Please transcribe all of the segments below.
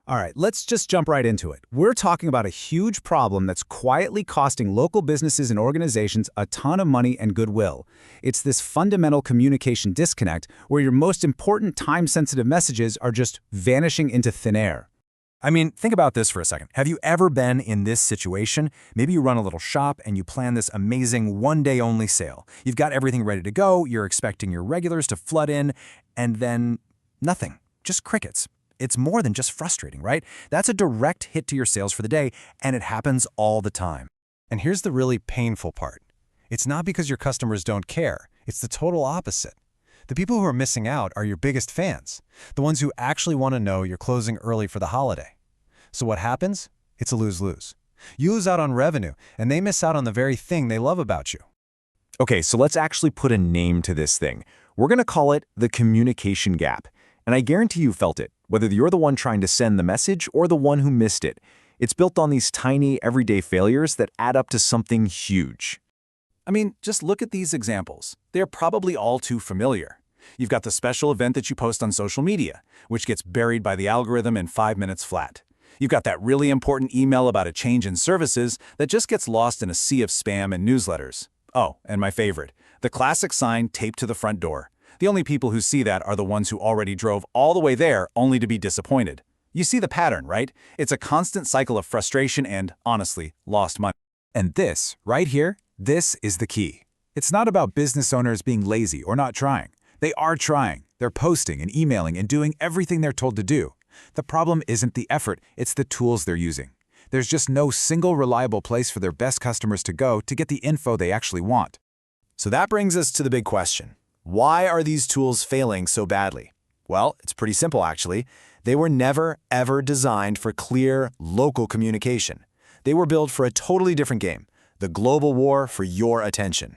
All right, let's just jump right into it. We're talking about a huge problem that's quietly costing local businesses and organizations a ton of money and goodwill. It's this fundamental communication disconnect where your most important time-sensitive messages are just vanishing into thin air. I mean, think about this for a second. Have you ever been in this situation? Maybe you run a little shop and you plan this amazing one-day-only sale. You've got everything ready to go, you're expecting your regulars to flood in, and then nothing, just crickets. It's more than just frustrating, right? That's a direct hit to your sales for the day, and it happens all the time. And here's the really painful part. It's not because your customers don't care. It's the total opposite. The people who are missing out are your biggest fans, the ones who actually want to know you're closing early for the holiday. So what happens? It's a lose-lose. You lose out on revenue, and they miss out on the very thing they love about you. Okay, so let's actually put a name to this thing. We're going to call it the communication gap. And I guarantee you felt it, whether you're the one trying to send the message or the one who missed it. It's built on these tiny, everyday failures that add up to something huge. I mean, just look at these examples. They're probably all too familiar. You've got the special event that you post on social media, which gets buried by the algorithm in 5 minutes flat. You've got that really important email about a change in services that just gets lost in a sea of spam and newsletters. Oh, and my favorite, the classic sign taped to the front door. The only people who see that are the ones who already drove all the way there only to be disappointed. You see the pattern, right? It's a constant cycle of frustration and, honestly, lost money. And this, right here, this is the key. It's not about business owners being lazy or not trying. They are trying. They're posting and emailing and doing everything they're told to do. The problem isn't the effort, it's the tools they're using. There's just no single reliable place for their best customers to go to get the info they actually want. So that brings us to the big question. Why are these tools failing so badly? Well, it's pretty simple, actually. They were never, ever designed for clear, local communication. They were built for a totally different game, the global war for your attention.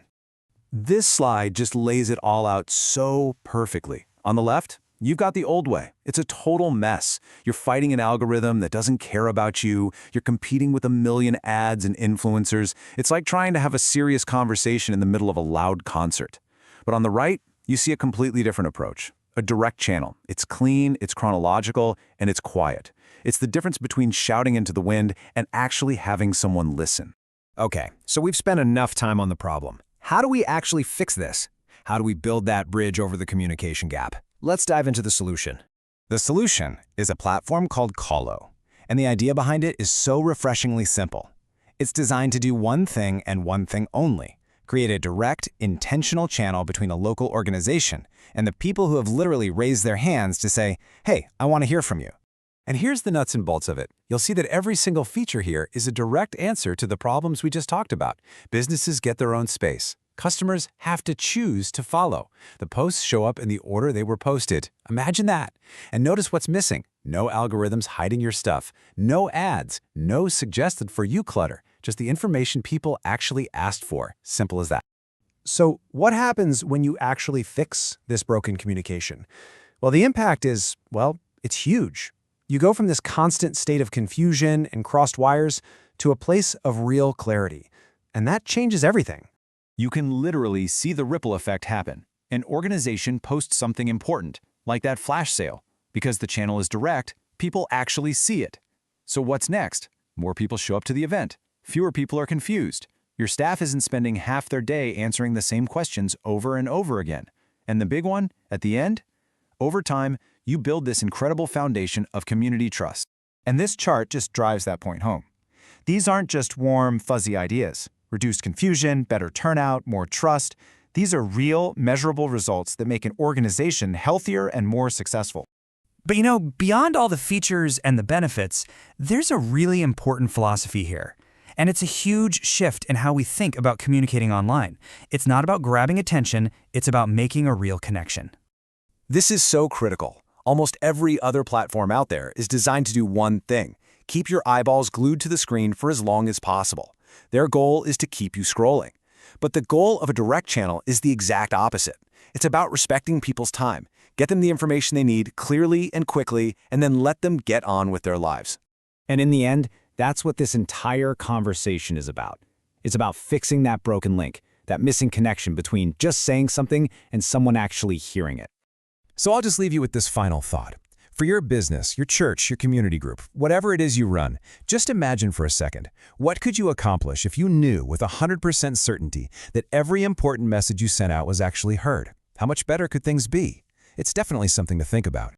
This slide just lays it all out so perfectly. On the left, you've got the old way. It's a total mess. You're fighting an algorithm that doesn't care about you. You're competing with a million ads and influencers. It's like trying to have a serious conversation in the middle of a loud concert. But on the right, you see a completely different approach. A direct channel. It's clean, it's chronological, and it's quiet. It's the difference between shouting into the wind and actually having someone listen. Okay, so we've spent enough time on the problem. How do we actually fix this? How do we build that bridge over the communication gap? Let's dive into the solution. The solution is a platform called Collow, and the idea behind it is so refreshingly simple. It's designed to do one thing and one thing only. Create a direct, intentional channel between a local organization and the people who have literally raised their hands to say, hey, I want to hear from you. And here's the nuts and bolts of it. You'll see that every single feature here is a direct answer to the problems we just talked about. Businesses get their own space. Customers have to choose to follow. The posts show up in the order they were posted. Imagine that. And notice what's missing. No algorithms hiding your stuff. No ads. No suggested for you clutter. Just the information people actually asked for. Simple as that. So what happens when you actually fix this broken communication? Well, the impact is, well, it's huge. You go from this constant state of confusion and crossed wires to a place of real clarity. And that changes everything. You can literally see the ripple effect happen. An organization posts something important, like that flash sale. Because the channel is direct, people actually see it. So what's next? More people show up to the event. Fewer people are confused. Your staff isn't spending half their day answering the same questions over and over again. And the big one, at the end? Over time, you build this incredible foundation of community trust. And this chart just drives that point home. These aren't just warm, fuzzy ideas. Reduced confusion, better turnout, more trust. These are real, measurable results that make an organization healthier and more successful. But you know, beyond all the features and the benefits, there's a really important philosophy here. And it's a huge shift in how we think about communicating online. It's not about grabbing attention, it's about making a real connection. This is so critical. Almost every other platform out there is designed to do one thing: keep your eyeballs glued to the screen for as long as possible. Their goal is to keep you scrolling. But the goal of a direct channel is the exact opposite. It's about respecting people's time. Get them the information they need clearly and quickly, and then let them get on with their lives. And in the end, that's what this entire conversation is about. It's about fixing that broken link, that missing connection between just saying something and someone actually hearing it. So I'll just leave you with this final thought. For your business, your church, your community group, whatever it is you run, just imagine for a second, what could you accomplish if you knew with 100% certainty that every important message you sent out was actually heard? How much better could things be? It's definitely something to think about.